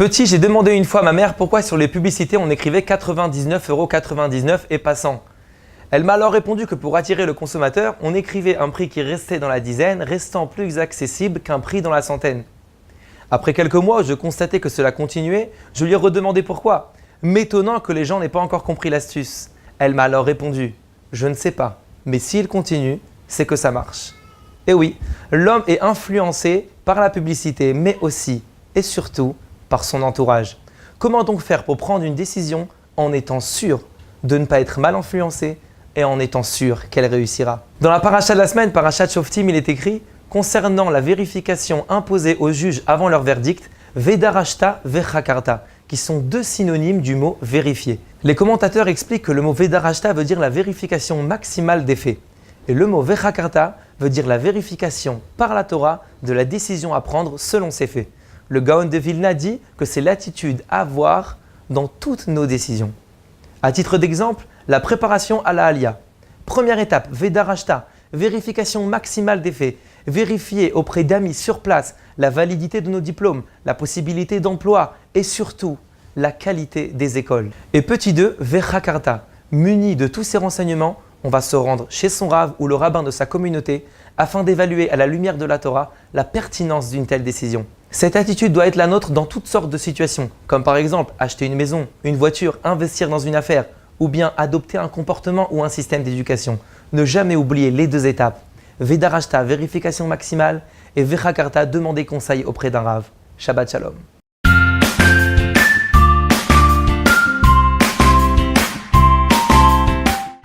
Petit, j'ai demandé une fois à ma mère pourquoi sur les publicités on écrivait 99,99 € et pas 100. Elle m'a alors répondu que pour attirer le consommateur, on écrivait un prix qui restait dans la dizaine, restant plus accessible qu'un prix dans la centaine. Après quelques mois, je constatais que cela continuait, je lui ai redemandé pourquoi. M'étonnant que les gens n'aient pas encore compris l'astuce. Elle m'a alors répondu « Je ne sais pas, mais s'il continue, c'est que ça marche ». Et oui, l'homme est influencé par la publicité, mais aussi et surtout par son entourage. Comment donc faire pour prendre une décision en étant sûr de ne pas être mal influencé et en étant sûr qu'elle réussira? Dans la paracha de la semaine, paracha de Shoftim, il est écrit concernant la vérification imposée aux juges avant leur verdict, Vedarashta vechakarta, qui sont deux synonymes du mot vérifier. Les commentateurs expliquent que le mot Vedarashta veut dire la vérification maximale des faits. Et le mot vechakarta veut dire la vérification par la Torah de la décision à prendre selon ses faits. Le Gaon de Vilna dit que c'est l'attitude à avoir dans toutes nos décisions. À titre d'exemple, la préparation à la Aliyah. Première étape, Vedarashta, vérification maximale des faits. Vérifier auprès d'amis sur place la validité de nos diplômes, la possibilité d'emploi et surtout la qualité des écoles. Et petit 2, Vechakarta, muni de tous ces renseignements, on va se rendre chez son rav ou le rabbin de sa communauté afin d'évaluer à la lumière de la Torah la pertinence d'une telle décision. Cette attitude doit être la nôtre dans toutes sortes de situations, comme par exemple acheter une maison, une voiture, investir dans une affaire ou bien adopter un comportement ou un système d'éducation. Ne jamais oublier les deux étapes. Vedarashta, vérification maximale et Vechakarta, demander conseil auprès d'un rav. Shabbat Shalom.